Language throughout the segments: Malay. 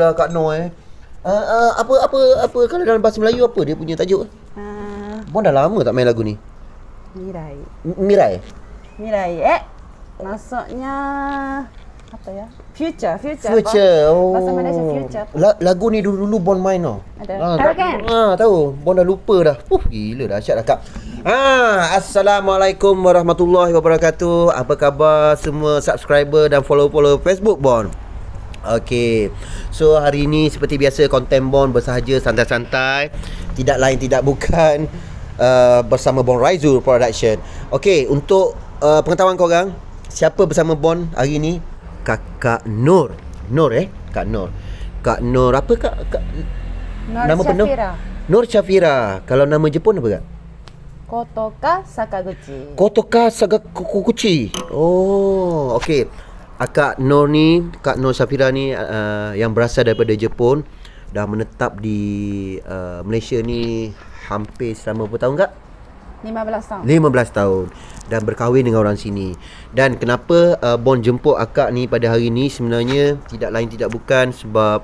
Kak Noh apa kalau dalam bahasa Melayu apa dia punya tajuk? Bon dah lama tak main lagu ni. Mirai. Maksudnya apa ya? Future. Oh. Bahasa Malaysia future. Lagu ni dulu Bon main tau. Tahu kan? Tahu. Bon dah lupa dah. Gila dahsyat dah Kak. Assalamualaikum warahmatullahi wabarakatuh. Apa khabar semua subscriber dan follow Facebook Bon? Okey. So hari ini seperti biasa konten Bon bersahaja santai-santai, tidak lain tidak bukan bersama Bon Raizul Production. Okey, untuk pengetahuan korang, siapa bersama Bon hari ini? Kakak Nur. Kak Nur. Kak Nur apa Kak? Nama penuh? Nur Syafira. Kalau nama Jepun apa Kak? Kotoka Sakaguchi. Oh, okey. Kak Nur Syafira ni yang berasal daripada Jepun, dah menetap di Malaysia ni hampir selama berapa tahun Kak? 15 tahun dan berkahwin dengan orang sini. Dan kenapa Bon jemput akak ni pada hari ni sebenarnya tidak lain tidak bukan sebab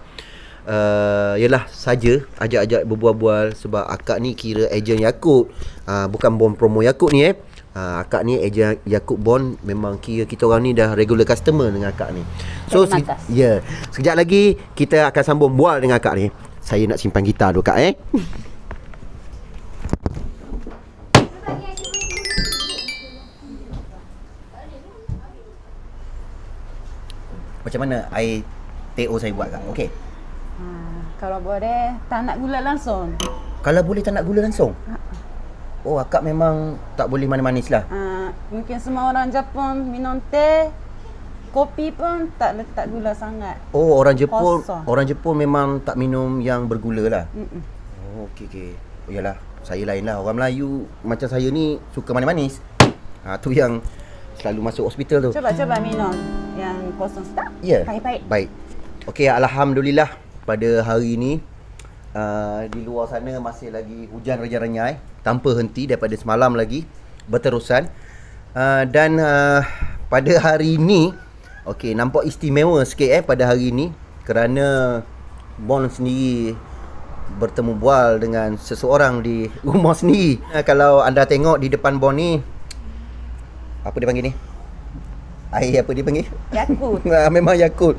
yalah saja ajak-ajak berbual-bual sebab akak ni kira ejen Yakult. Bukan Bon promo Yakult ni akak ni ejen Yakult Bon, memang kira kita orang ni dah regular customer dengan akak ni. So sekejap lagi kita akan sambung bual dengan akak ni. Saya nak simpan gitar dulu Kak Macam mana air teh O saya buat kak? Okey. Kalau boleh, tak nak gula langsung. Kalau boleh tak nak gula langsung? Oh, akak memang tak boleh manis-manis lah. Mungkin semua orang Jepun minum teh, kopi pun tak letak gula sangat. Oh, orang Jepun, Kosong. orang Jepun memang tak minum yang bergula lah. Mm-mm. Oh, okey. Oh, yalah, saya lain lah. Orang Melayu macam saya ni suka manis-manis. Tu yang selalu masuk hospital tu. Coba minum yang kosong sedap. Ya. Baik-baik. Baik. Okey, alhamdulillah pada hari ini di luar sana masih lagi hujan renyai-renyai tanpa henti daripada semalam lagi berterusan. Dan pada hari ini okey, nampak istimewa sikit pada hari ini kerana Bon sendiri bertemu bual dengan seseorang di rumah sendiri. Kalau anda tengok di depan Bon ni, apa dia panggil ni? Air apa dia panggil? Yakult. Memang Yakult.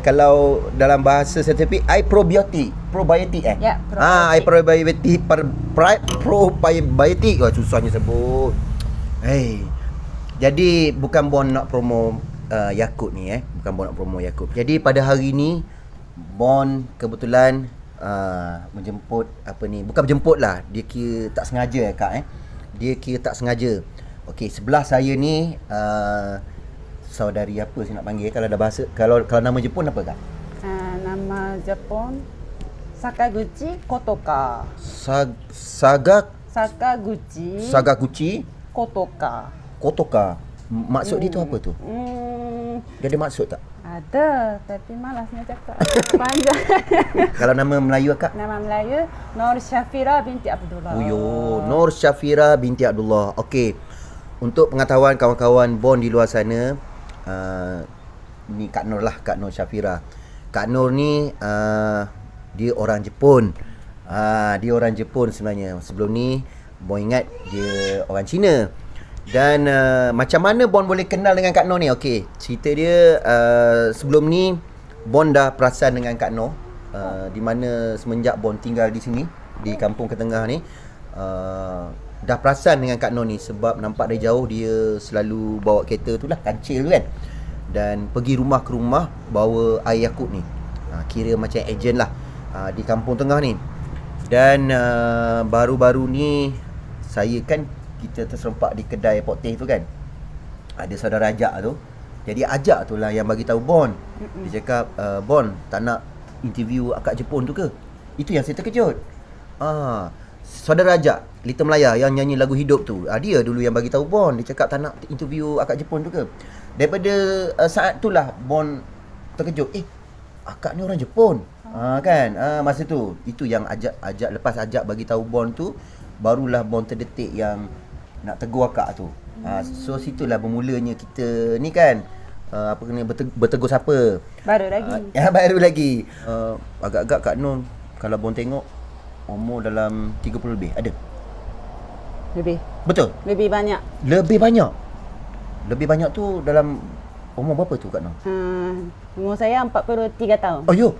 Kalau dalam bahasa saintifik, air probiotik. Probiotik Ya, air probiotik. Probiotik. Susahnya sebut. Jadi bukan Bon nak promo Yakult ni Bukan Bon nak promo Yakult. Jadi pada hari ni Bon kebetulan menjemput bukan menjemput lah. Dia kira tak sengaja kak Dia kira tak sengaja. Okey, sebelah saya ni saudari apa saya nak panggil kalau ada bahasa, kalau nama Jepun apa kak? Nama Jepun Sakaguchi Kotoka. Sagaguchi Kotoka. Maksud dia tu apa tu? Dia ada maksud tak? Ada, tapi malasnya cakap. Panjang. Kalau nama Melayu kak? Nama Melayu Nur Syafira binti Abdullah. Nur Syafira binti Abdullah. Okey. Untuk pengetahuan kawan-kawan Bon di luar sana, ni Kak Nur lah, Kak Nur Syafira. Kak Nur ni dia orang Jepun. Dia orang Jepun sebenarnya. Sebelum ni Bon ingat dia orang Cina. Dan macam mana Bon boleh kenal dengan Kak Nur ni? Okey, cerita dia sebelum ni Bon dah perasan dengan Kak Nur, di mana semenjak Bon tinggal di sini, di kampung Ketengah ni, dah perasan dengan Kak Nur ni sebab nampak dari jauh dia selalu bawa kereta tu lah, kancil tu kan, dan pergi rumah ke rumah bawa air Yakult ni. Kira macam ejen lah di kampung tengah ni. Dan baru-baru ni saya kan, kita terserempak di kedai Pok Teh tu kan, ada saudara ajak tu. Jadi ajak tu lah yang bagi tahu Bon. Dia cakap, Bon tak nak interview akak Jepun tu ke? Itu yang saya terkejut. Saudara ajak Lita Melaya yang nyanyi lagu Hidup tu, dia dulu yang bagi tahu Bon. Dia cakap tak nak interview akak Jepun tu ke? Daripada saat tu lah Bon terkejut. Akak ni orang Jepun. Kan? Masa tu itu yang ajak lepas ajak bagi tahu Bon tu, barulah Bon terdetik yang nak tegur akak tu. So situlah bermulanya kita ni kan, bertegur siapa? Baru lagi. Baru lagi. Agak-agak Kak Nur kalau Bon tengok umur dalam 30 lebih ada. Lebih. Betul? Lebih banyak. Lebih banyak. Lebih banyak tu dalam umur berapa tu Kak Nur? Umur saya 43 tahun. Oh yo.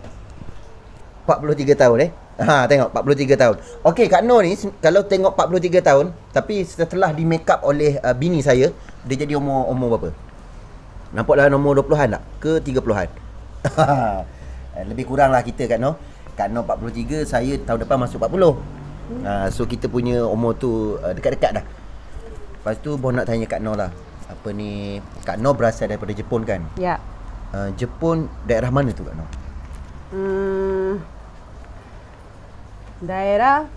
43 tahun tengok 43 tahun. Okey, Kak Nur ni kalau tengok 43 tahun, tapi setelah di make up oleh bini saya, dia jadi umur berapa? Nampak dalam umur 20-an tak? Ke 30-an? Lebih kurang lah kita Kak Nur. Kak Nur 43, saya tahun depan masuk 40. So kita punya umur tu dekat-dekat dah. Lepas tu Bon nak tanya Kak Nur lah, Kak Nur berasal daripada Jepun kan? Ya. Jepun daerah mana tu Kak Nur? Daerah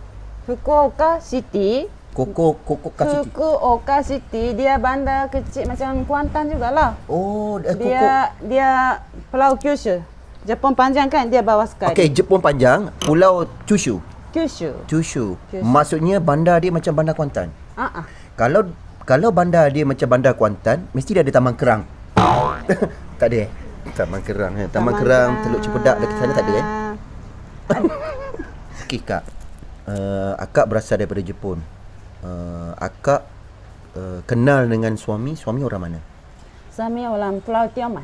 Fukuoka City. Fukuoka City, dia bandar kecil macam Kuantan jugalah. Dia Pulau Kyushu. Jepun panjang kan, dia bawah sekali. Okey, Jepun panjang, Pulau Kyushu. Maksudnya bandar dia macam bandar Kuantan. Kalau bandar dia macam bandar Kuantan, mesti dia ada taman kerang. Tak ada Taman kerang. Taman kerang Teluk Cempedak dekat sana tak ada Okey Kak, akak berasal daripada Jepun. Akak kenal dengan suami orang mana? Suami orang Pulau Tioman.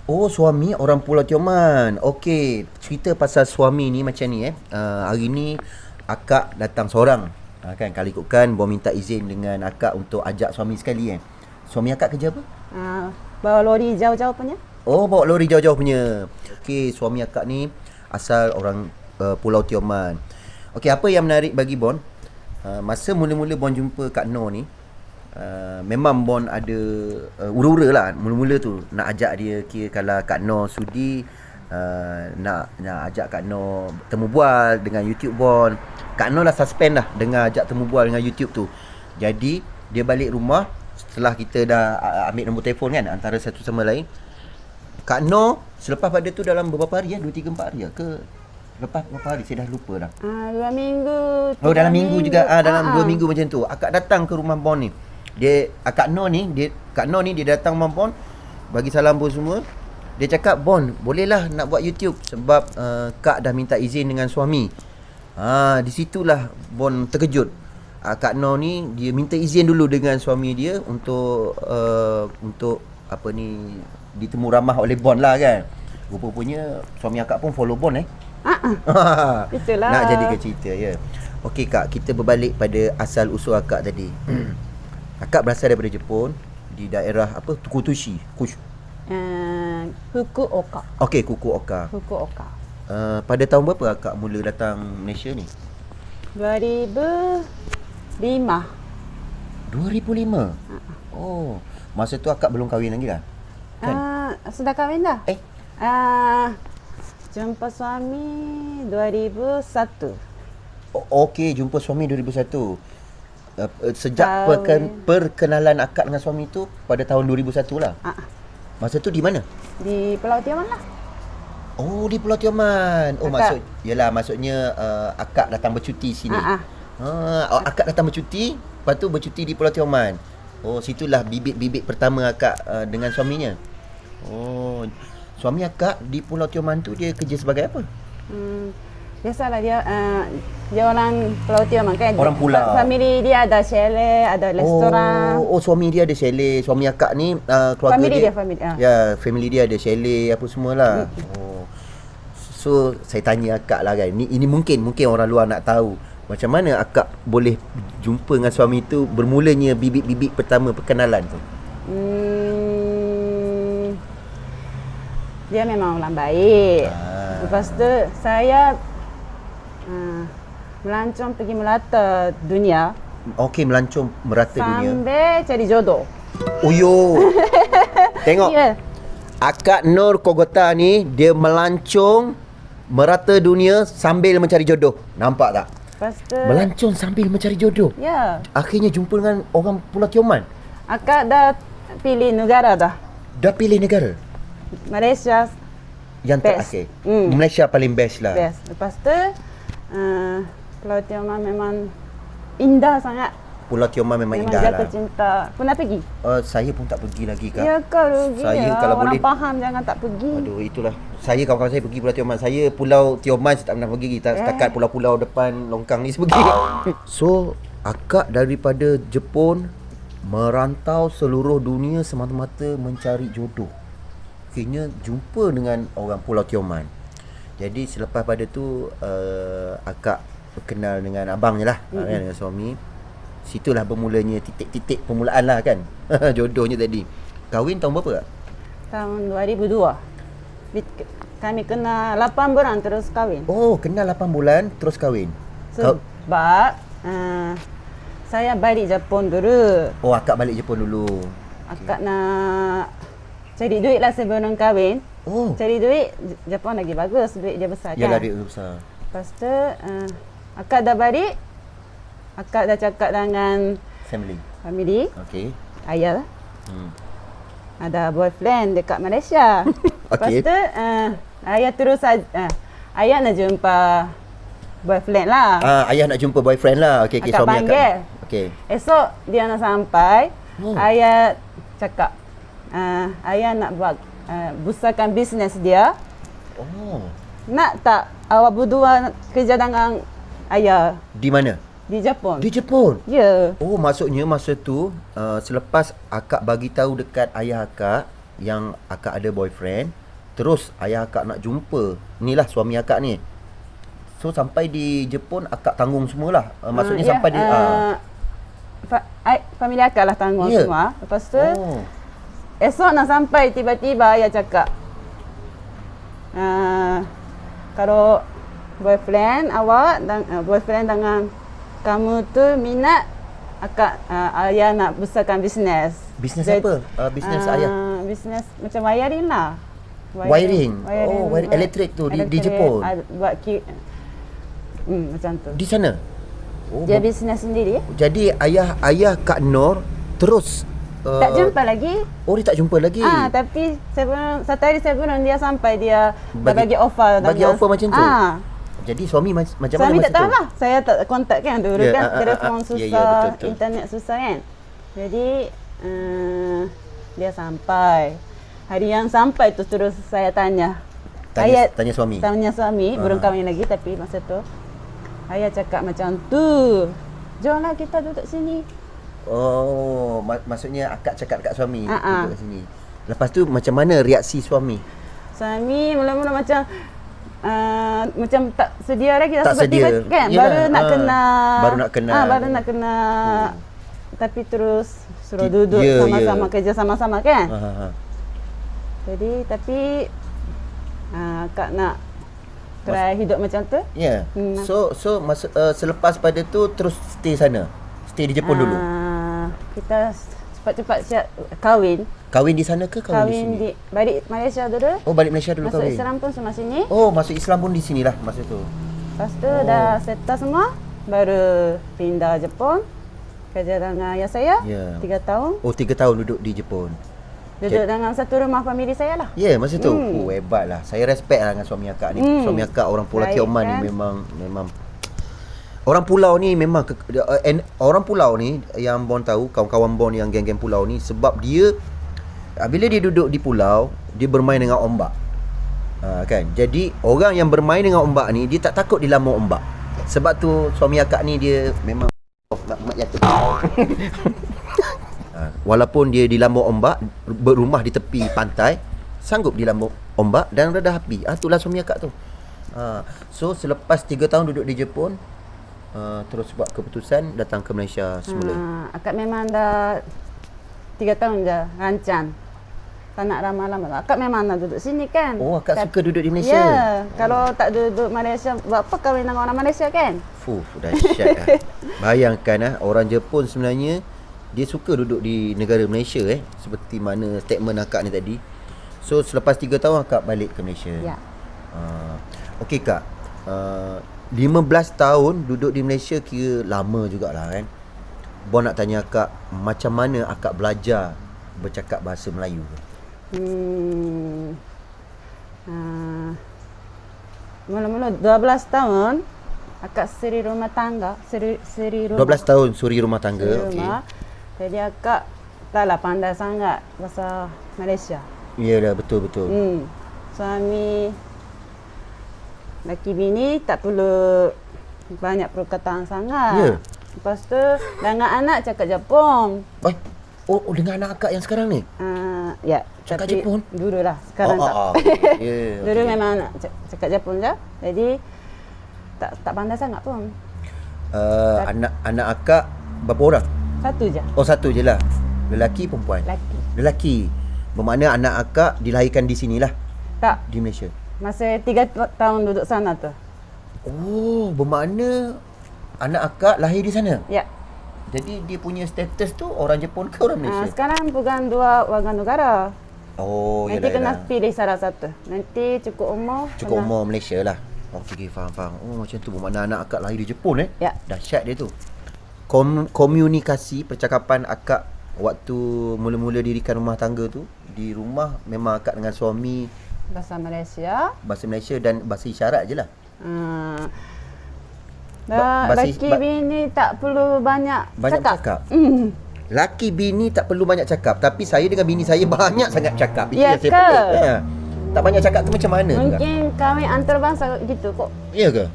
Oh, suami orang Pulau Tioman. Okey, cerita pasal suami ni macam ni hari ni akak datang seorang. Kan kalau ikutkan Bon minta izin dengan akak untuk ajak suami sekali Suami akak kerja apa? bawa lori jauh-jauh punya. Oh, bawa lori jauh-jauh punya. Okey, suami akak ni asal orang Pulau Tioman. Okey, apa yang menarik bagi Bon? Masa mula-mula Bon jumpa Kak Noh ni, memang Bon ada ura-ura lah. Mula-mula tu nak ajak dia, kira kalau Kak Noh sudi, nak ajak Kak Noh temu bual dengan YouTube Bon. Kak Noh lah suspend dah dengan ajak temu bual dengan YouTube tu. Jadi dia balik rumah setelah kita dah ambil nombor telefon kan antara satu sama lain. Kak Noh selepas pada tu dalam beberapa hari 2, 3, 4 hari ke lepas berapa hari saya dah lupa dah. 2 minggu. Oh, dalam minggu juga. Dalam 2 minggu macam tu. Akak datang ke rumah Bon ni. Kak Noh ni dia datang rumah Bon, bagi salam pun semua. Dia cakap, "Bon, bolehlah nak buat YouTube sebab Kak dah minta izin dengan suami." Di situlah Bon terkejut. Kak Noh ni dia minta izin dulu dengan suami dia untuk apa ni, ditemu ramah oleh Bon lah kan. Rupanya suami akak pun follow Bon Itulah. Nak jadi ke cerita ya. Okey Kak, kita berbalik pada asal usul akak tadi. Akak berasal daripada Jepun, di daerah apa? Fukuoka. Fukuoka. Okey, Fukuoka. Pada tahun berapa akak mula datang Malaysia ni? 2005. Oh, masa tu akak belum kahwin lagi lah? Kan? Sudah kahwin dah. Jumpa suami 2001. Okey, jumpa suami 2001. Sejak perkenalan akak dengan suami tu pada tahun 2001 lah. Masa tu di mana? Di Pulau Tioman lah. Oh, di Pulau Tioman. Oh, maksudnya akak datang bercuti sini. Akak datang bercuti, lepas tu bercuti di Pulau Tioman. Oh, situlah bibit-bibit pertama akak dengan suaminya. Oh, suami akak di Pulau Tioman tu dia kerja sebagai apa? Biasalah dia orang Pulau Tioman kan. Orang pulau. Family dia ada chalet, ada restoran. Oh, suami dia ada chalet. Suami akak ni keluarga family. Ya, family dia ada chalet apa semualah. Oh. So, saya tanya akak lah kan. Ini mungkin orang luar nak tahu. Macam mana akak boleh jumpa dengan suami tu, bermulanya bibit-bibit pertama perkenalan tu? Dia memang orang baik. Lepas tu saya melancong pergi melata dunia. Okey, melancong merata dunia. Sampai cari jodoh. Uyo. Tengok. Yeah. Akak Nur Kogota ni dia melancong merata dunia sambil mencari jodoh. Nampak tak? Melancong sambil mencari jodoh. Ya. Akhirnya jumpa dengan orang Pulau Tioman. Akak dah pilih negara dah. Dah pilih negara? Malaysia yang terakhir. Malaysia paling best lah. Best. Lepas tu Pulau Tioman memang indah sangat. Pulau Tioman memang indah jatuh lah. Cinta. Pernah pergi? Saya pun tak pergi lagi Kak. Ya kau rugi. Saya kalau orang boleh faham jangan tak pergi. Aduh, itulah. Saya kawan-kawan saya pergi Pulau Tioman. Saya Pulau Tioman saya tak pernah pergi. Setakat pulau-pulau depan longkang ni pergi. So, akak daripada Jepun merantau seluruh dunia semata-mata mencari jodoh. Akhirnya jumpa dengan orang Pulau Tioman. Jadi selepas pada tu akak kenal dengan abangnya lah, dengan suami. Situlah bermulanya titik-titik permulaan lah kan. Jodohnya tadi. Kahwin tahun berapa Kak? Tahun 2002. Kami kena 8 bulan terus kahwin. Oh, kenal 8 bulan terus kahwin. Sebab saya balik Jepun dulu. Oh, akak balik Jepun dulu. Akak nak cari duit lah sebelum kahwin. Oh. Cari duit, Jepun lagi bagus, duit dia besar kan. Yalah, duit besar. Lepas tu akak dah balik. Akak dah cakap dengan family. Okey. Ayah lah. Ada boyfriend dekat Malaysia. Lepas tu ayah terus ayah nak jumpa boyfriend lah. Ayah nak jumpa boyfriend lah. Okey, akak suami panggil. Okey. Esok dia nak sampai. Ayah cakap ayah nak buat besarkan bisnes dia. Oh. Nak tak awak berdua kerja dengan ayah? Di mana? Di Jepun. Di Jepun? Ya. Oh, maksudnya masa tu selepas akak bagi tahu dekat ayah akak yang akak ada boyfriend, terus ayah akak nak jumpa. Inilah suami akak ni. So sampai di Jepun akak tanggung semualah. Maksudnya sampai di family akak lah tanggung semua. Lepas tu esok nak sampai tiba-tiba ayah cakap, kalau boyfriend awak dan boyfriend dengan kamu tu minat, akak ayah nak besarkan bisnes. Bisnes apa? Bisnes ayah? Bisnes macam wiring lah. Wiring. Oh, wiring elektrik tu di Jepun. Buat macam tu. Di sana. Oh, Dia bisnes sendiri. Jadi ayah Kak Nur terus Tak jumpa lagi. Oh, dia tak jumpa lagi. Tapi satu hari sebelum dia sampai, dia bagi offer. Bagi offer macam tu. Jadi suami macam mana masa tu? Suami tak tahu lah. Saya tak kontak kan dulu kan. Telefon susah, betul. internet susah kan. Jadi dia sampai. Hari yang sampai tu terus saya tanya suami. Tanya suami, belum kahwin lagi tapi masa tu. Ayah cakap macam tu. Jom lah kita duduk sini. Oh, maksudnya akak cakap dekat suami duduk kat sini. Lepas tu macam mana reaksi suami? Suami mula-mula macam tak sedia lagi tak sebab sedia kan. Yalah, baru nak kena Hmm. Tapi terus suruh duduk sama-sama kerja sama-sama kan. Jadi tapi akak nak try hidup macam tu. Ya. So selepas pada tu terus stay sana. Stay di Jepun dulu. Kita cepat-cepat siap kahwin. Kahwin di sana ke kahwin di sini? Balik Malaysia dulu. Oh, balik Malaysia dulu masuk kahwin. Islam pun semua sini. Oh, masuk Islam pun di sinilah masa tu. Lepas tu dah settle semua, baru pindah Jepun. Kerja dengan ayah saya 3 tahun. Oh, 3 tahun duduk di Jepun. Duduk dengan satu rumah family saya lah. Ya, masa tu. Oh, hebat lah. Saya respect lah dengan suami akak ni. Suami akak orang Pulau Kioman ni memang orang pulau ni memang orang pulau ni yang Bon tahu, kawan-kawan Bon yang geng-geng pulau ni, sebab dia bila dia duduk di pulau, dia bermain dengan ombak. Kan? Jadi orang yang bermain dengan ombak ni, dia tak takut dilambung ombak. Sebab tu suami akak ni dia memang mak jatuh. Walaupun dia dilambung ombak, berumah di tepi pantai, sanggup dilambung ombak dan reda api. Itulah suami akak tu. So selepas 3 tahun duduk di Jepun, terus buat keputusan datang ke Malaysia semula. Akak memang dah 3 tahun je rancang. Tak nak lama-lama. Akak memang nak duduk sini kan. Oh, akak suka duduk di Malaysia? Ya. Kalau tak duduk Malaysia, buat apa kahwin dengan orang Malaysia kan? Dahsyat lah. Bayangkan orang Jepun sebenarnya dia suka duduk di negara Malaysia seperti mana statement akak ni tadi. So selepas 3 tahun akak balik ke Malaysia. Ya. Okey Kak. 15 tahun duduk di Malaysia kira lama jugalah kan. Bon nak tanya akak, macam mana akak belajar bercakap bahasa Melayu? Mula-mula 12 tahun akak suri rumah tangga, suri rumah. 12 tahun suri rumah tangga. Okey. Jadi akak taklah pandai sangat bahasa Malaysia. Ya dah, betul. Suami laki bini tak perlu banyak perkataan sangat. Ya. Lepas tu dengan anak cakap Jepun. Oh, dengan anak akak yang sekarang ni? Ya. Cakap Jepun? Dulu lah, sekarang tak. Yeah, dulu memang nak cakap Jepun je. Jadi tak pandai sangat pun. Anak akak berapa orang? Satu je. Oh, satu je lah. Lelaki perempuan? Lelaki. Bermakna anak akak dilahirkan di sinilah? Tak. Di Malaysia? Masa 3 tahun duduk sana tu. Oh, bermakna anak akak lahir di sana? Ya. Jadi dia punya status tu orang Jepun ke orang Malaysia? Sekarang bukan 2 warga negara. Oh, nanti kena pilih salah satu. Nanti cukup umur Malaysia lah. Okey, faham. Oh, macam tu bermakna anak akak lahir di Jepun Ya. Dahsyat dia tu. Komunikasi percakapan akak waktu mula-mula dirikan rumah tangga tu, di rumah memang akak dengan suami bahasa Malaysia dan bahasa isyarat je lah. Laki bini tak perlu banyak cakap. Laki bini tak perlu banyak cakap, tapi saya dengan bini saya banyak sangat cakap. Ya Itu ke? Tak banyak cakap tu macam mana? Mungkin kahwin antarabangsa gitu kok. Ya ke?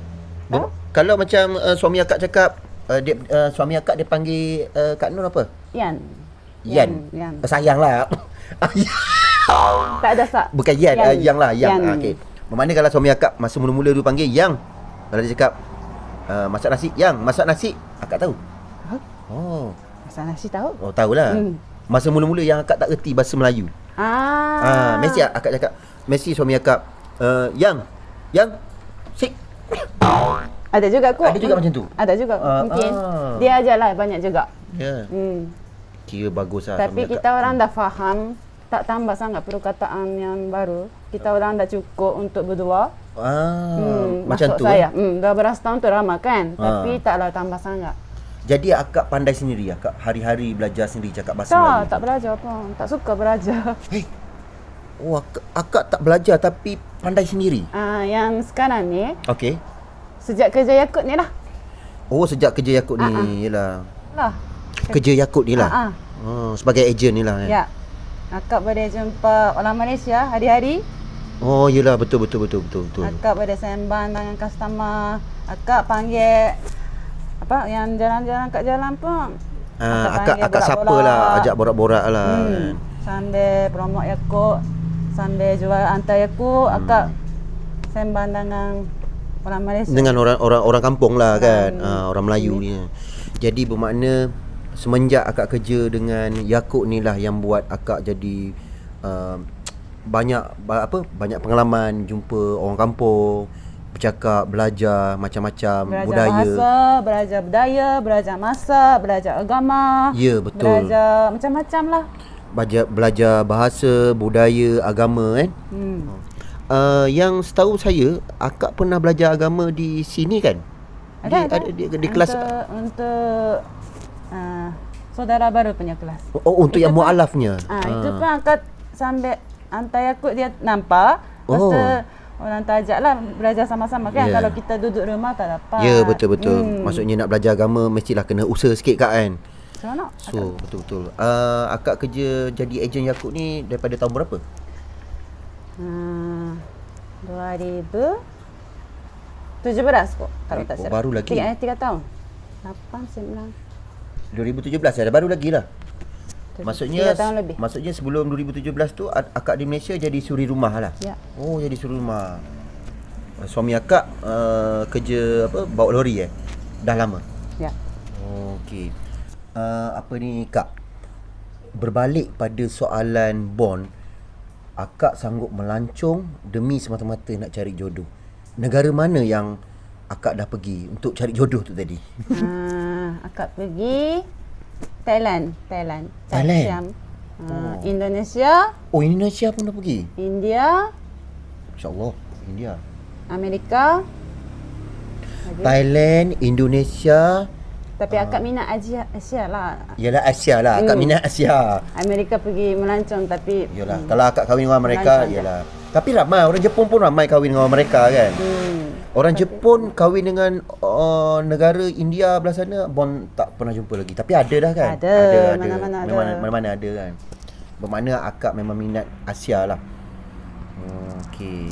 Kalau macam suami akak cakap, suami akak dia panggil Kak Nur apa? Yan. Sayang lah. Tak ada sak. Bukan Yan. Yang lah. Okey. Bermakna kalau suami akak masa mula-mula dulu panggil Yang, kalau dia cakap masak nasi, Yang masak nasi, akak tahu? Oh, masak nasi tahu? Oh, tahulah. Masa mula-mula yang akak tak reti bahasa Melayu, Mesti akak cakap, mesti suami akak, yang sik. Ada juga kok. Ada juga macam tu. Ada juga mungkin. Dia ajalah banyak juga. Ya. Kira bagus lah. Tapi kita orang dah faham, tak tambah sangat perkataan yang baru. Kita orang dah cukup untuk berdua. Macam tu. Saya. Dah beras tahun tu ramah kan. Tapi taklah tambah sangat. Jadi akak pandai sendiri, akak hari-hari belajar sendiri cakap bahasa Melayu. Tak belajar pun. Tak suka belajar. Akak tak belajar tapi pandai sendiri. Yang sekarang ni. Okey. Sejak kerja Yakult ni lah. Sejak kerja Yakult ni yalah. Lah. Kerja Yakult ni lah. Sebagai ejen ni lah. Ya. Akak boleh jumpa orang Malaysia hari-hari. Yelah, betul. Akak boleh sembang dengan customer. Akak panggil yang jalan-jalan kat jalan pun. Akak siapa lah, ajak borak-borak lah. Sambil promote Yakult, sambil jual hantar Yakult, akak sembang dengan orang Malaysia. Dengan orang kampung lah kan, orang Melayu ni. Jadi bermakna semenjak akak kerja dengan Yakult ni lah yang buat akak jadi banyak pengalaman, jumpa orang kampung, bercakap, belajar macam-macam budaya. Belajar budaya, belajar masak, belajar agama. Ya, betul. Belajar macam-macam lah. Belajar bahasa, budaya, agama kan. Yang setahu saya, akak pernah belajar agama di sini kan? Ada. Di kelas untuk saudara baru punya kelas. Untuk yang mualafnya. Itu pun akak sambil hantar Yakult dia nampak. Lepas tu orang tajak lah belajar sama-sama kan. Kalau kita duduk rumah tak dapat. Ya, betul. Maksudnya nak belajar agama mestilah kena usaha sikit kak kan. So betul. Akak kerja jadi ejen Yakult ni daripada tahun berapa? 2017 kok kalau tak salah. Baru lagi. 3 tahun. 8, 9. 2017 baru lagi lah. 3 tahun lebih. Maksudnya sebelum 2017 tu akak di Malaysia jadi suri rumah lah. Ya. Jadi suri rumah. Suami akak kerja bawa lori dah lama. Ya. Okey. Kak, berbalik pada soalan bond, akak sanggup melancong demi semata-mata nak cari jodoh. Negara mana yang akak dah pergi untuk cari jodoh tu tadi? Akak pergi Thailand. Indonesia. Indonesia pun dah pergi. India. InsyaAllah, India. Amerika. Thailand, Indonesia. Tapi akak minat Asia lah. Yalah, Asia lah. Akak minat Asia. Amerika pergi melancong tapi yalah, kalau akak kahwin dengan mereka, yalah. Tapi ramai orang Jepun pun ramai kahwin dengan mereka kan. Orang Jepun kahwin dengan negara India belah sana, Bon tak pernah jumpa lagi. Tapi ada dah kan? Ada. Mana-mana ada kan. Bermakna akak memang minat Asia lah. Okey.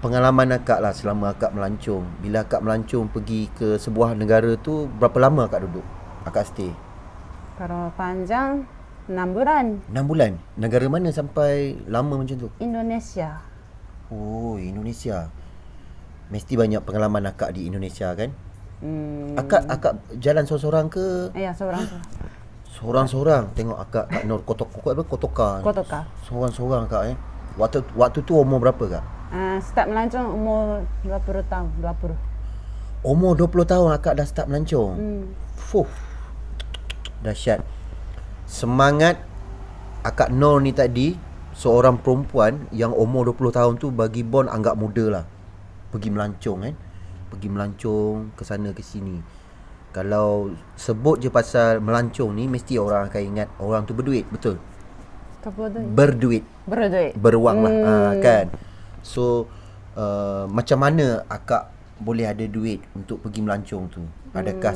Pengalaman akak lah selama akak melancong. Bila akak melancong pergi ke sebuah negara tu, berapa lama akak duduk? Akak stay? Kalau panjang 6 bulan. 6 bulan? Negara mana sampai lama macam tu? Indonesia. Indonesia. Mesti banyak pengalaman akak di Indonesia kan? Akak jalan seorang-seorang ke? Ya, seorang-seorang. Seorang-seorang. Tengok akak kat Nur Kotoka. Seorang-seorang akak Waktu tu umur berapa kak? Start melancong umur 20 tahun. Umur 20 tahun akak dah start melancong. Dahsyat. Semangat akak Nur ni tadi, seorang perempuan yang umur 20 tahun tu bagi Bon anggap muda lah. Pergi melancong kan. Pergi melancong ke sana ke sini. Kalau sebut je pasal melancong ni, mesti orang akan ingat orang tu berduit. Betul? Berduit. Berwang lah kan. So macam mana akak boleh ada duit untuk pergi melancong tu? Adakah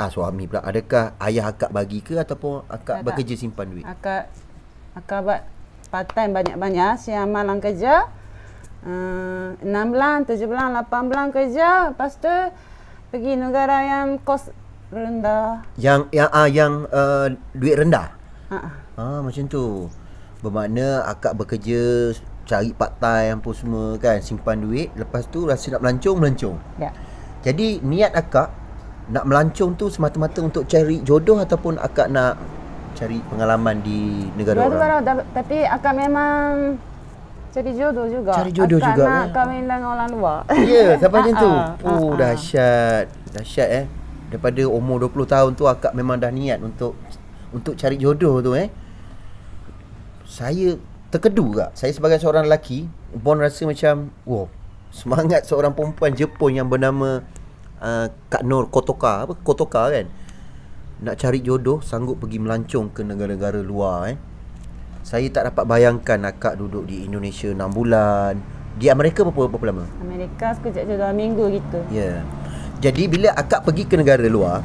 suami pula, adakah ayah akak bagi ke ataupun akak bekerja simpan duit? Akak buat part time banyak-banyak, siang malam kerja. 6 bulan, 7 bulan, 8 bulan kerja, lepas tu pergi negara yang kos rendah. Yang duit rendah. Macam tu. Bermakna akak bekerja, cari part time apa semua kan, simpan duit, lepas tu rasa nak melancong. Ya. Jadi niat akak nak melancong tu semata-mata untuk cari jodoh ataupun akak nak cari pengalaman di negara orang? Tapi akak memang cari jodoh juga. Cari jodoh akak juga. nak kahwin dengan orang luar. Ya, sampai macam tu. Dahsyat. Dahsyat Daripada umur 20 tahun tu akak memang dah niat untuk cari jodoh tu Saya terkedu tak. Saya sebagai seorang lelaki, Bon rasa macam wow, semangat seorang perempuan Jepun yang bernama Kak Nur Kotoka kan. Nak cari jodoh, sanggup pergi melancong ke negara-negara luar Saya tak dapat bayangkan akak duduk di Indonesia 6 bulan. Di Amerika berapa lama? Amerika sekejap je 2 minggu gitu. Ya. Jadi bila akak pergi ke negara luar,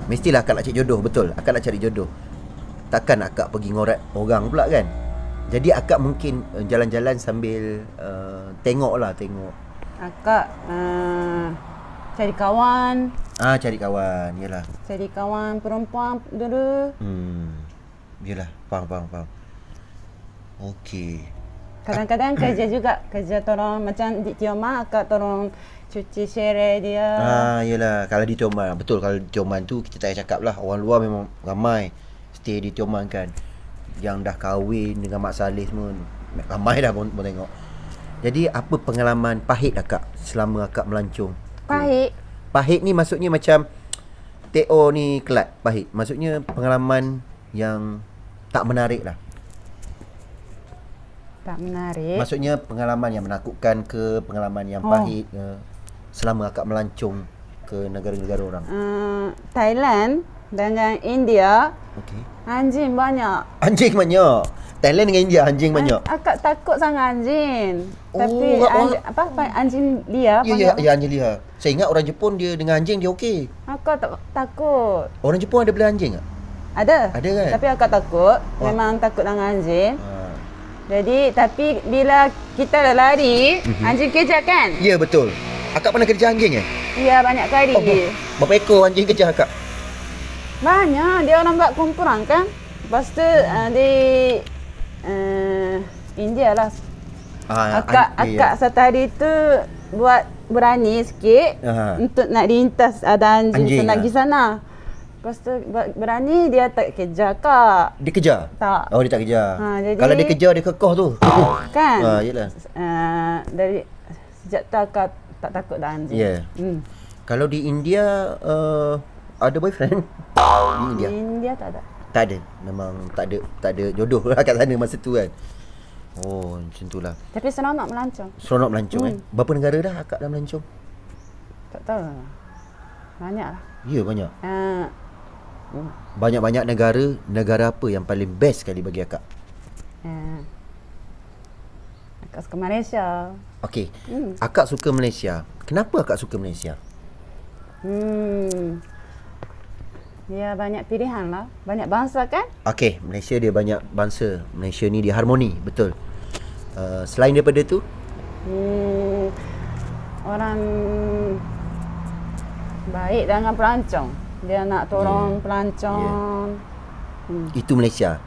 mestilah akak nak cari jodoh, betul? Akak nak cari jodoh. Takkan akak pergi ngorat orang pula kan? Jadi akak mungkin jalan-jalan sambil tengok. Akak cari kawan. Cari kawan, yalah. Cari kawan perempuan dulu. Yalah, faham. Okey. Kadang-kadang kerja juga. Kerja tolong macam di Tioman, akak tolong cuci serai dia. Yalah. Kalau di Tioman, betul. Kalau di Tioman tu kita tak payah cakap lah. Orang luar memang ramai stay di Tioman kan. Yang dah kahwin dengan Mak Saleh semua. Ramai dah pun tengok. Jadi apa pengalaman pahit akak selama akak melancong? Pahit ni maksudnya macam TO ni kelat. Pahit maksudnya pengalaman yang tak menarik lah. Tak menarik. Maksudnya pengalaman yang menakutkan ke, pengalaman yang pahit ke, selama akak melancong ke negara-negara orang? Thailand dengan India. Okey. Anjing banyak. Anjing banyak. Thailand dengan India anjing banyak. Akak takut sangat anjing. Tapi anjing liar. Ya, anjing liar. Saya ingat orang Jepun dia dengan anjing dia okey. Akak takut. Orang Jepun ada bela anjing tak? Ada kan? Tapi akak takut. Memang takut dengan anjing. Jadi tapi bila kita lari, anjing kejar kan? Ya, betul. Akak pernah kejar anjing Ya, banyak kali. Berapa ekor anjing kejar akak? Banyak. Dia orang buat kumpulan kan. Lepas tu di India lah. Akak satu hari tu buat berani sikit untuk nak lintas ada anjing tu nak pergi sana. Lepas tu berani dia tak kejar akak. Dia kejar? Tak. Oh, dia tak kejar. Jadi, kalau dia kejar dia kekoh tu. Kan? Yalah. Dari sejak tu akak tak takut dah anjing. Ya. Kalau di India ada boyfriend? Di India tak ada. Tak ada. Memang tak ada jodoh lah kat sana masa tu kan. Oh, macam tu lah. Tapi seronok melancong. Seronok melancong Berapa negara dah akak dah melancong? Tak tahu. Banyak lah. Ya, banyak. Banyak-banyak negara apa yang paling best sekali bagi akak? Akak suka Malaysia. Okey. Akak suka Malaysia. Kenapa akak suka Malaysia? Ya, banyak pilihan lah. Banyak bangsa kan? Okey, Malaysia dia banyak bangsa. Malaysia ni dia harmoni, betul. Selain daripada tu? Orang baik dengan pelancong. Dia nak tolong pelancong. Itu Malaysia.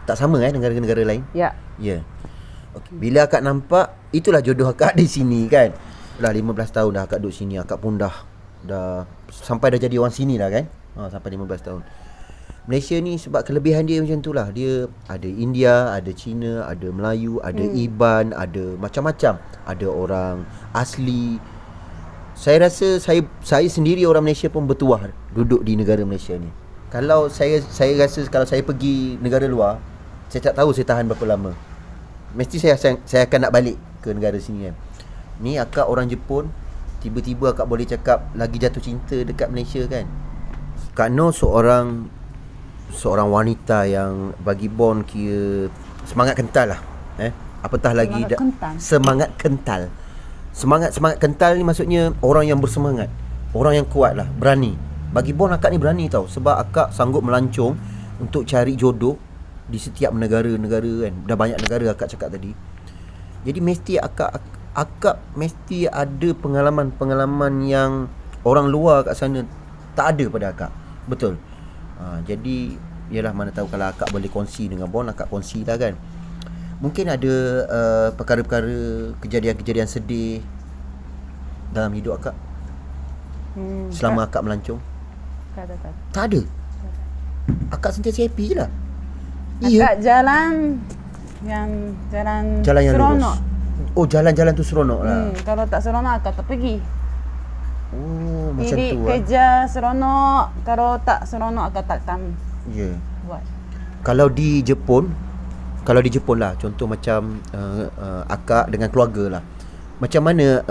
Tak sama negara-negara lain? Ya. Okay. Bila akak nampak, itulah jodoh akak di sini kan. Dah 15 tahun dah akak duduk sini. Akak pun dah sampai dah jadi orang sini dah kan. Sampai 15 tahun. Malaysia ni sebab kelebihan dia macam tu lah. Dia ada India, ada Cina, ada Melayu, ada Iban, ada macam-macam. Ada orang asli. Saya rasa saya sendiri orang Malaysia pun bertuah duduk di negara Malaysia ni. Kalau saya rasa kalau saya pergi negara luar, saya tak tahu saya tahan berapa lama. Mesti saya akan nak balik ke negara sini kan. Ni akak orang Jepun, tiba-tiba akak boleh cakap lagi jatuh cinta dekat Malaysia kan. Kak Noh seorang wanita yang bagi Bon kira semangat kental lah. Apatah lagi semangat kental. Semangat kental ni maksudnya orang yang bersemangat, orang yang kuat lah, berani. Bagi Bon akak ni berani tau. Sebab akak sanggup melancong untuk cari jodoh di setiap negara-negara kan. Dah banyak negara akak cakap tadi. Jadi mesti akak mesti ada pengalaman-pengalaman yang orang luar kat sana tak ada pada akak. Betul. Jadi yalah, mana tahu kalau akak boleh kongsi dengan Bon, akak kongsi lah kan. Mungkin ada perkara-perkara, kejadian-kejadian sedih dalam hidup akak selama akak melancong? Tak ada. Tak ada? akak sentiasa happy je lah. Akak jalan yang Jalan yang seronok. lurus. Oh, jalan-jalan tu seronok lah. Kalau tak seronok akak tak pergi. Oh, macam Jadi tu kerja seronok, kalau tak seronok akak takkan Ya. buat. Kalau di Jepun lah, contoh macam akak dengan keluarga lah. Macam mana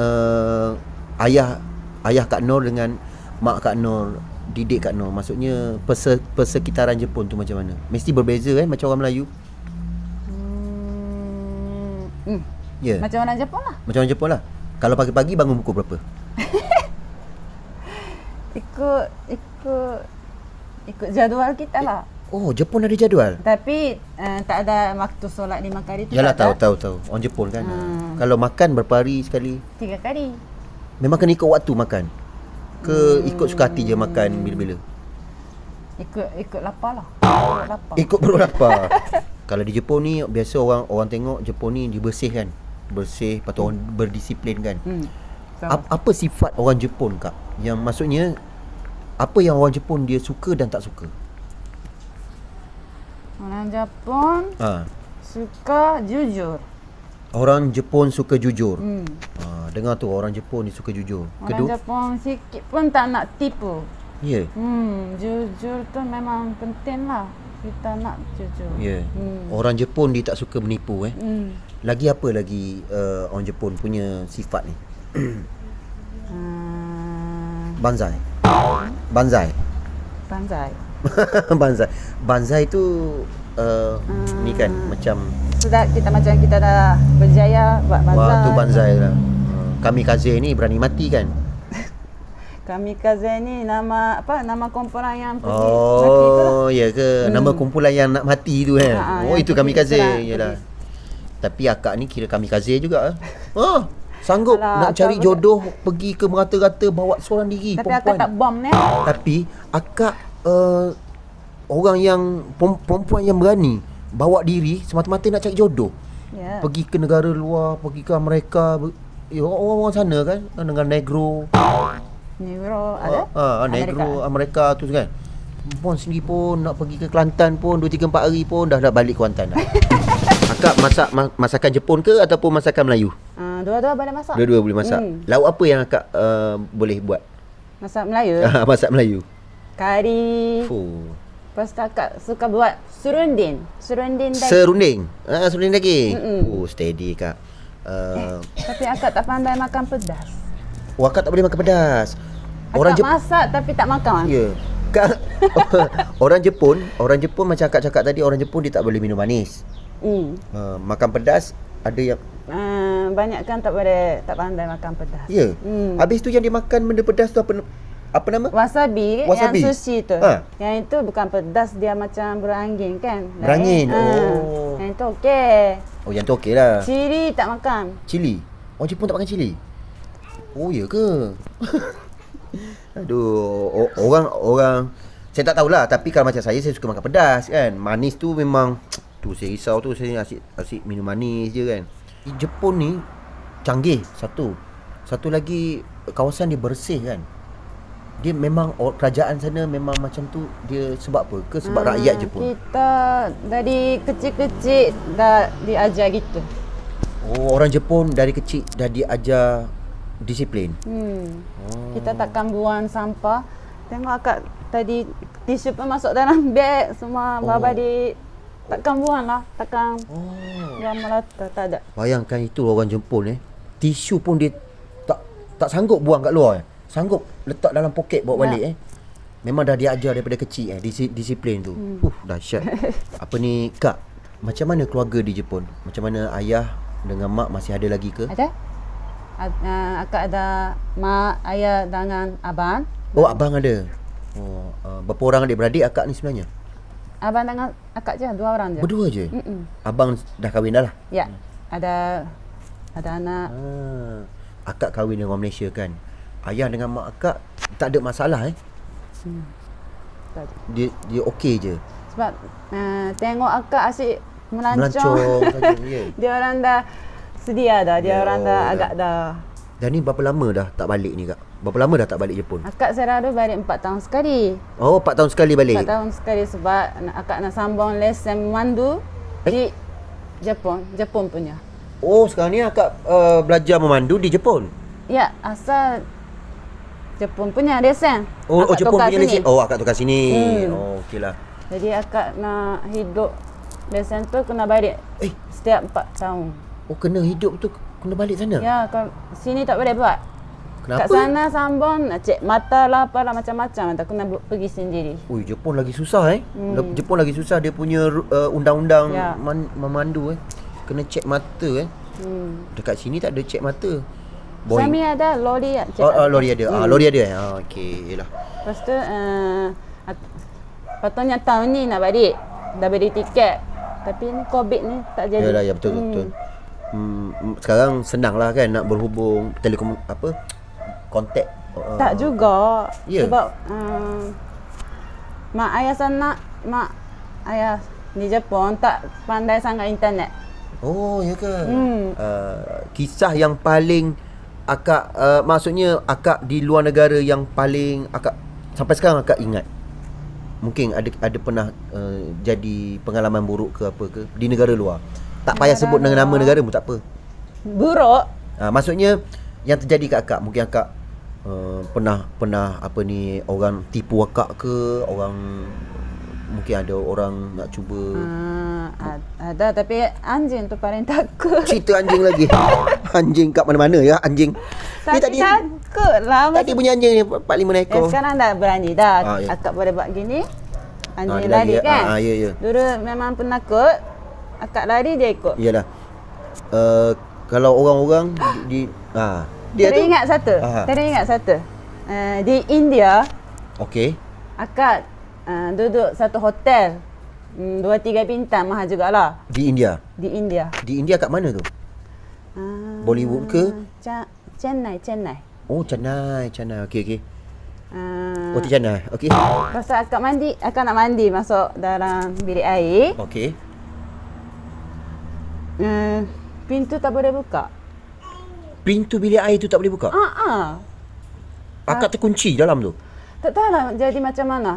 ayah Kak Nur dengan mak Kak Nur didik Kak Nur? Maksudnya persekitaran Jepun tu macam mana? Mesti berbeza macam orang Melayu. Ya. Macam orang Jepun lah. Macam orang Jepun lah. Kalau pagi-pagi bangun pukul berapa? Ikut jadual kita lah. Oh, Jepun ada jadual. Tapi tak ada waktu solat 5 kali tu. Yalah, tak ada. tahu. Orang Jepun kan. Kalau makan berapa hari sekali? 3 kali. Memang kena ikut waktu makan? Ke ikut suka hati je makan bila-bila? Ikut lapar lah. Ikut perut lapar. Kalau di Jepun ni biasa orang tengok Jepun ni dibersihkan. Bersih, lepas tu orang berdisiplin kan. Apa sifat orang Jepun, Kak? Yang maksudnya apa yang orang Jepun dia suka dan tak suka? Orang Jepun suka jujur. Orang Jepun suka jujur. Dengar tu, orang Jepun ni suka jujur. Orang Jepun sikit pun tak nak tipu. Ya. Jujur tu memang penting lah. Kita nak jujur. Ya. Orang Jepun dia tak suka menipu Lagi apa lagi orang Jepun punya sifat ni? Banzai. Banzai. Banzai tu ni kan macam sudah kita dah berjaya buat banzai. Wah, tu banzai lah. Kamikaze ni berani mati kan? Kamikaze ni nama kumpulan yang pergi mati tu lah. Oh, ya ke? Nama kumpulan yang nak mati tu kan? Oh, itu kamikaze. Yalah. Tapi akak ni kira kamikaze juga. Sanggup nak cari jodoh, pergi ke merata-rata bawa seorang diri. Tapi akak tak bom ni. Tapi akak orang yang perempuan yang berani bawa diri semata-mata nak cari jodoh. Ya. Pergi ke negara luar, pergi ke Amerika, orang-orang sana kan dengan negro ada? Negro Amerika tu kan. Perempuan sendiri pun nak pergi ke Kelantan pun 2, 3, 4 hari pun dah balik Kelantan dah. Akak masak masakan Jepun ke ataupun masakan Melayu? Dua-dua boleh masak. Dua-dua boleh masak. Lauk apa yang akak boleh buat? Masak Melayu. Masak Melayu. Kari. Lepas tu akak suka buat serunding. Serunding daging. Serunding daging. Steady Kak. Tapi akak tak pandai makan pedas. Akak tak boleh makan pedas. Akak masak tapi tak makan. Ya. Kak, orang Jepun macam akak cakap tadi, orang Jepun dia tak boleh minum manis. Makan pedas ada yang banyak kan tak pandai makan pedas. Ya. Habis tu yang dia makan benda pedas tu apa nama? Wasabi. Yang sushi tu. Yang itu bukan pedas, dia macam berangin kan. Berangin. Yang itu okey. Oh, yang tu okey lah. Cili tak makan. Cili? Orang Jepun tak makan cili? Oh, ya ke? Aduh, orang saya tak tahulah, tapi kalau macam saya suka makan pedas kan. Manis tu memang tu saya risau tu, saya asyik minum manis je kan. Di Jepun ni canggih satu lagi, kawasan dia bersih kan. Dia memang kerajaan sana memang macam tu. Dia sebab apa? Ke sebab rakyat Jepun? Kita dari kecil-kecil dah diajar gitu. Oh, orang Jepun dari kecil dah diajar disiplin. Kita takkan buang sampah. Tengok akak tadi tisu pun masuk dalam beg semua. Baba takkan buang lah. Takkan buang melata. Tak ada. Bayangkan itu orang Jepun tisu pun dia tak sanggup buang kat luar. Sanggup letak dalam poket bawa balik Memang dah diajar daripada kecil disiplin tu. Dahsyat. Apa ni Kak, macam mana keluarga di Jepun? Macam mana ayah dengan mak masih ada lagi ke? Ada. Akak ada mak, ayah dengan abang. Oh, abang ada. Berapa orang adik-beradik akak ni sebenarnya? Abang dengan akak je, 2 orang je. Berdua je? Abang dah kahwin dah lah? Ya. Ada anak. Akak kahwin dengan orang Malaysia kan? Ayah dengan mak akak tak ada masalah Dia okey je. Sebab tengok akak asyik melancong saja. Yeah. Dia orang dah sedia dah. Dia orang dah agak dah Dan ni berapa lama dah tak balik ni Kak? Berapa lama dah tak balik Jepun? Akak selalu balik 4 tahun sekali. Oh, 4 tahun sekali balik. 4 tahun sekali sebab akak nak sambung lesen memandu di Jepun punya. Oh, sekarang ni Akak belajar memandu di Jepun? Ya, asal Jepun punya lesen. Oh, Akak Jepun tukar punya sini. lesen. Oh, Akak tukar sini. Hmm. Oh, okeylah. Jadi akak nak hidup lesen tu kena balik setiap 4 tahun. Oh, kena hidup tu kena balik sana? Ya, kalau sini tak boleh buat. Kenapa? Kat sana sambung nak cek mata lah apalah macam-macam, tak kena pergi sendiri. Ui, Jepun lagi susah Jepun lagi susah, dia punya undang-undang Ya. memandu kena cek mata Dekat sini tak ada cek mata. Suami ada, lori cek. Lori ada. Lori ada okey, yalah. Lepas tu patutnya tahun ni nak balik. Dah beli tiket. Tapi ni COVID ni tak jadi. Yalah, ya betul. Sekarang senang lah kan nak berhubung kontak. Tak juga. Ya. Sebab mak ayah di Jepun tak pandai sangat internet. Oh, ya ke? Kisah yang paling Akak maksudnya Akak di luar negara yang paling Akak sampai sekarang Akak ingat. Mungkin ada pernah jadi pengalaman buruk ke apa ke di negara luar. Tak payah sebut dengan nama negara pun tak apa. Buruk? Maksudnya yang terjadi kat Akak, mungkin Akak pernah orang tipu Akak ke, orang mungkin ada orang nak cuba. Ada, tapi anjing tu paling takut. Cerita anjing lagi. Anjing kat mana-mana ya, anjing. Tapi takut lah. Tadi punya anjing ni 4-5 ekor. Sekarang dah berani dah. Ya. Akak boleh buat gini. Anjing dia lari lagi, kan. Ya. Dulu memang penakut. Akak lari dia ikut. Iyalah. Kalau orang-orang dia Teringat satu. Di India, okey. akak duduk satu hotel 2-3 bintang, mahal jugalah. Di India. Di India kat mana tu? Bollywood ke? Chennai. Oh, Chennai. Okey. Hotel Chennai. Okey. Pasal akak nak mandi masuk dalam bilik air. Okey. Pintu tak boleh buka. Pintu bilik air tu tak boleh buka? Akak terkunci dalam tu? Tak tahulah jadi macam mana.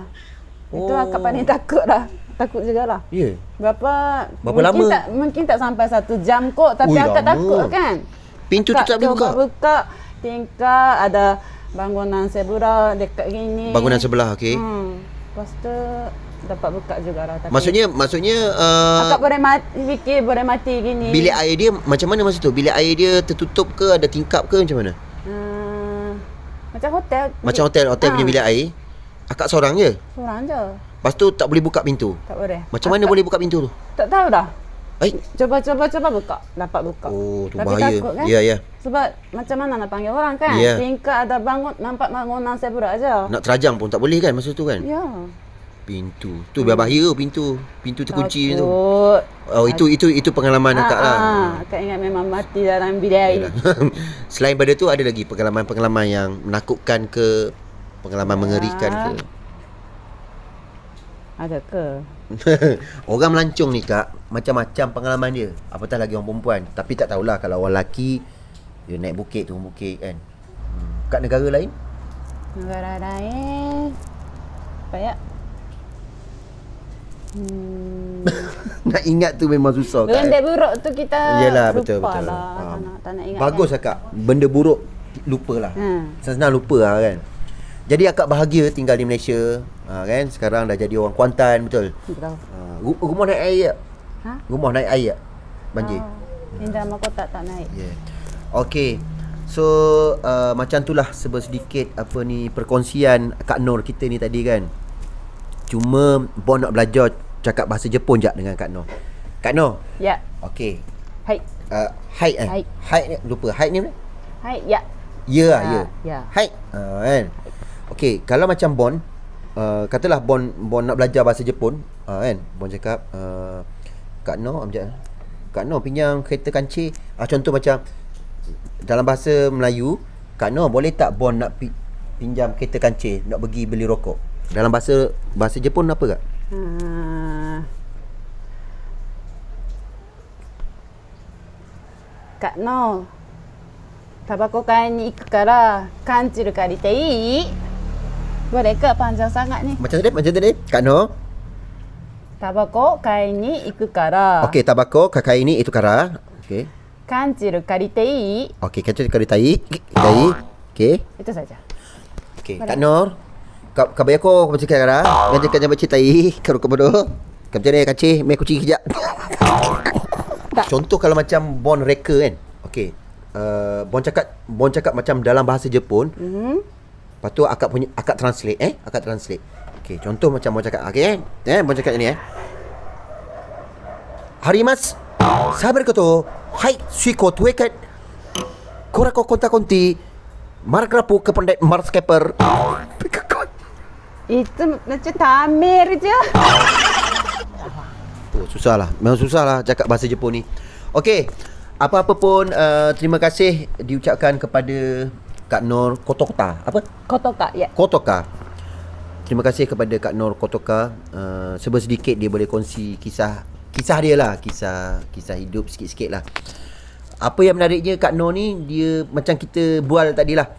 Itu akak paling takut lah. Takut jugalah. Ya. Berapa lama? Mungkin tak sampai 1 jam kot. Tapi akak takut kan. Pintu tu tak boleh buka? Buka tingkap, ada bangunan sebelah dekat gini. Bangunan sebelah, okey. Lepas tu dapat buka jugalah. Tapi Maksudnya akak fikir boleh mati gini. bilik air dia macam mana masa tu? Bilik air dia tertutup ke, ada tingkap ke, macam mana? Macam hotel. Macam hotel punya bilik air. Akak seorang je? Seorang je. Lepas tu tak boleh buka pintu? Tak boleh. Macam mana boleh buka pintu tu? Tak tahu dah. Ai. Cuba buka. Dapat buka. Oh, tu tapi bahaya. takut kan? Ya. Sebab macam mana nak panggil orang kan? Ya. Tingkap ada nampak bangunan sebelah aja. Nak terajang pun tak boleh kan masa tu kan? Ya. Pintu. Tu biar bahaya pintu. Pintu terkunci tu. Takut. Oh, itu pengalaman akak lah. Akak ingat memang mati dalam bilik air. Selain pada tu ada lagi pengalaman-pengalaman yang menakutkan ke, pengalaman mengerikan ke? Ada ke? Orang melancong ni Kak, macam-macam pengalaman dia. Apatah lagi orang perempuan. Tapi tak tahulah kalau orang lelaki dia naik bukit, turun bukit kan. Kat negara lain? Negara lain apa ya? Nak ingat tu memang susah Kak. Benda buruk tu kita Yelah, lupa betul. lah. Tak nak ingat. Bagus kan? Kak. Benda buruk lupalah. Senang lupa lah kan. Jadi akak bahagia tinggal di Malaysia, kan? Sekarang dah jadi orang Kuantan, betul? Betul. Rumah naik air tak? Ha? Rumah naik air tak? Banjir? Pindah mahkota tak naik. Yeah. Okay. So macam itulah sedikit perkongsian Kak Nur kita ni tadi kan. Cuma Bon nak belajar cakap bahasa Jepun jap dengan Kak Nur. Kak Nur. Ya. Okay. Hai. Hai. Hai ni lupa. Hai ni mana? Hai. Ya. Ya lah, ya. Ya. Hai. Kan. Okay, kalau macam Bon, katalah Bon nak belajar bahasa Jepun, kan. Bon cakap Kak Nur, Kak Nur pinjam kereta kancil. Contoh macam dalam bahasa Melayu, Kak Nur boleh tak Bon nak pinjam kereta kancil nak pergi beli rokok? Dalam bahasa Jepun apa Kak? Kak Nur, タバコ買いに行くからカンチル借りていい? Boleh ke panjang sangat ni? Macam tadi Kak Noh. Tabako kai ni iku kara. Okey, tabako kakai ini itu kara. Okey. Kanjiru karitei. Okey, kanjiru karitai. Okey. Itu saja. Okey, Kak Noh. Kak bayar ko macam kara. Yang jangan baca tai karo ko bodoh. Kap jadi kacih, mai kucing kejap. Contoh kalau macam bon reka kan. Okey. Bon cakap macam dalam bahasa Jepun. Lepas tu akak translate akak translate. Okey, contoh macam bon cakap. Okey bon cakap ni Harimas. Sabar koto. Hai, suiko tuekat. Korako konta konti. Margrapu kependet marskeper. Itu macam tamir je. Oh, susah lah. Memang susah lah cakap bahasa Jepun ni. Okey. Apa-apa pun terima kasih diucapkan kepada Kak Nur Kotoka. Apa? Kotoka, ya. Kotoka. Terima kasih kepada Kak Nur Kotoka. Sedikit dia boleh kongsi kisah dia lah, kisah hidup sikit-sikit lah. Apa yang menariknya Kak Nur ni, dia macam kita bual tadi lah,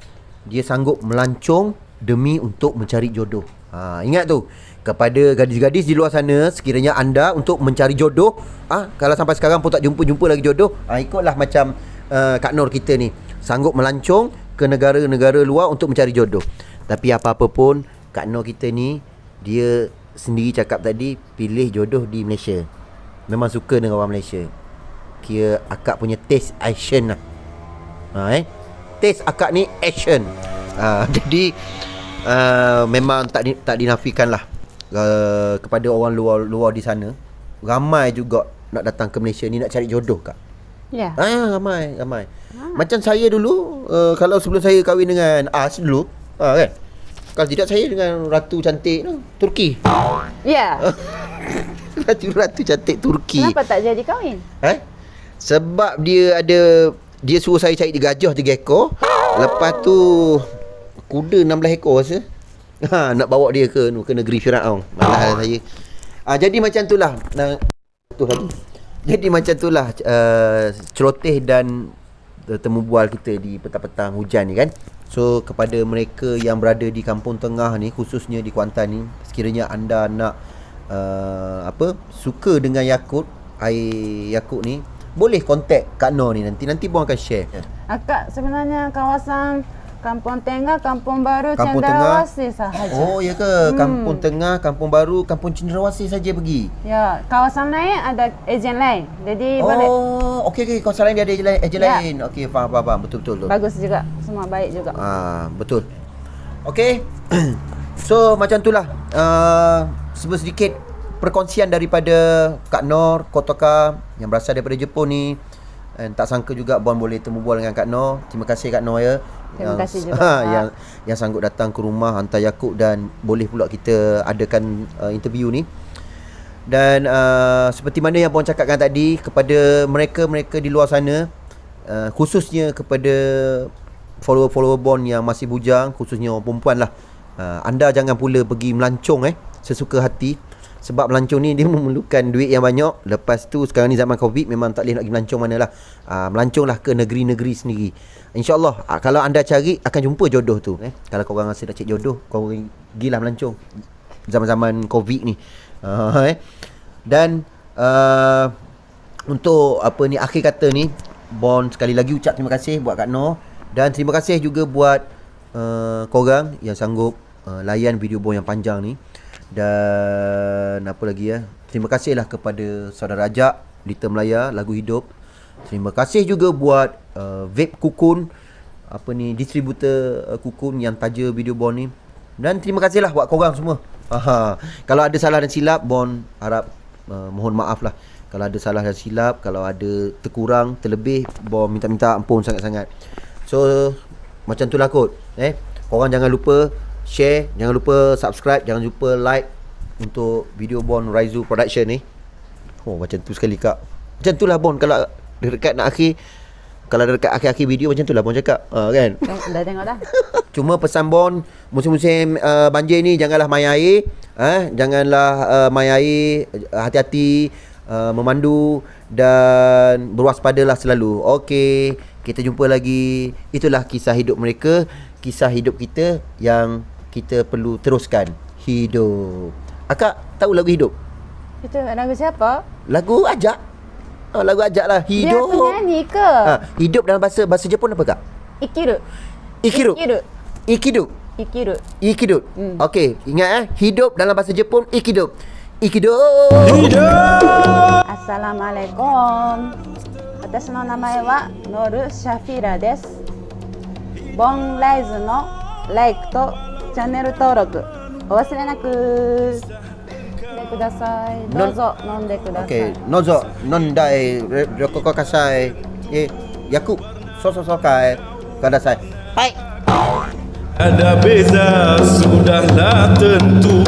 dia sanggup melancong demi untuk mencari jodoh. Ingat tu, kepada gadis-gadis di luar sana, sekiranya anda untuk mencari jodoh, kalau sampai sekarang pun tak jumpa lagi jodoh, ikutlah macam Kak Nur kita ni, sanggup melancong ke negara-negara luar untuk mencari jodoh. Tapi apa-apa pun, Kak Nur kita ni, dia sendiri cakap tadi, pilih jodoh di Malaysia. Memang suka dengan orang Malaysia. Kira akak punya taste action lah. Taste akak ni action. Jadi memang tak dinafikan lah kepada orang luar di sana. Ramai juga nak datang ke Malaysia ni nak cari jodoh, Kak. Ya. Ramai. Macam saya dulu, kalau sebelum saya kahwin dengan As dulu, kan? Kalau tidak saya dengan ratu cantik tu, Turki. Ya. Ratu cantik Turki. Kenapa tak jadi kahwin? Sebab dia suruh saya cari gajah 3 ekor. Lepas tu kuda 16 ekor rasa. Nak bawa dia ke negeri Firaun. Malah saya. Jadi macam itulah. Tu lagi. Jadi macam itulah celoteh dan temu bual kita di petang-petang hujan ni kan. So kepada mereka yang berada di kampung tengah ni, khususnya di Kuantan ni, sekiranya anda nak suka dengan Yakult, air Yakult ni, boleh kontak Kak Nur ni, nanti Bong akan share. Akak sebenarnya kawasan Kampung Tengah, Kampung Baru, Kampung Cendrawasih sahaja. Oh ya ke? Kampung Tengah, Kampung Baru, Kampung Cendrawasih saja pergi. Ya, kawasan lain ada ejen lain. Jadi boleh. Oh, okey. Kawasan lain dia ada ejen lain. Okey, faham. Betul. Bagus juga. Semua baik juga. Betul. Okey. So macam itulah sedikit perkongsian daripada Kak Nur Kotoka yang berasal daripada Jepun ni. Dan tak sangka juga Bon boleh temu bual dengan Kak Nur. Terima kasih Kak Nur ya. Terima kasih juga. Yang sanggup datang ke rumah hantar Yakult dan boleh pula kita adakan interview ni. Dan seperti mana yang Bon cakapkan tadi, kepada mereka di luar sana, khususnya kepada follower-follower Bon yang masih bujang, khususnya orang perempuan lah, anda jangan pula pergi melancong sesuka hati. Sebab melancong ni dia memerlukan duit yang banyak. Lepas tu sekarang ni zaman Covid, memang tak boleh nak pergi melancong mana lah. Melanconglah ke negeri-negeri sendiri. InsyaAllah kalau anda cari, akan jumpa jodoh tu. Kalau korang rasa nak cari jodoh, korang pergilah melancong zaman-zaman Covid ni. Dan untuk akhir kata ni, Bon sekali lagi ucap terima kasih buat Kak Nur. Dan terima kasih juga buat korang yang sanggup layan video Bon yang panjang ni. Dan apa lagi terima kasihlah kepada Saudara Ajak, Lita Melaya, Lagu Hidup. Terima kasih juga buat Vape Kukun, distributor Kukun yang taja video Bon ni. Dan terima kasihlah buat korang semua. Kalau ada salah dan silap, Bon harap mohon maaf lah. Kalau ada salah dan silap, kalau ada terkurang, terlebih, Bon minta ampun sangat-sangat. So macam tu lah kot. Korang jangan lupa share, jangan lupa subscribe, jangan lupa like untuk video Bon Raizu Production ni. Macam tu sekali Kak. Macam tu lah Bon kalau dekat nak akhir. Kalau dekat akhir-akhir video macam tu lah Bon cakap, kan? Dah tengok dah. Cuma pesan Bon, musim-musim banjir ni janganlah main air. Janganlah main air, hati-hati. memandu dan berwaspadalah selalu. Okey, kita jumpa lagi. Itulah kisah hidup mereka, kisah hidup kita yang kita perlu teruskan hidup. Akak tahu lagu hidup? Itu lagu siapa? Lagu ajak. Lagu ajak lah. Hidup. Dia penyanyi ke? Hidup dalam bahasa Jepun apa kak? Ikiru. Ikiru. Ikiru. Ikidu. Ikiru. Ikidu. Okey, ingat hidup dalam bahasa Jepun ikidu. Ikidu. Assalamualaikum. 私の名前はノルシャフィラです。ボンライズのライクとチャンネル登録お忘れなく。飲んでください。どうぞ飲んでください。Okey, nozo nondai rokoko kasai. Yaku sokai kadasai. Hai. Ada beza sudahlah tentu.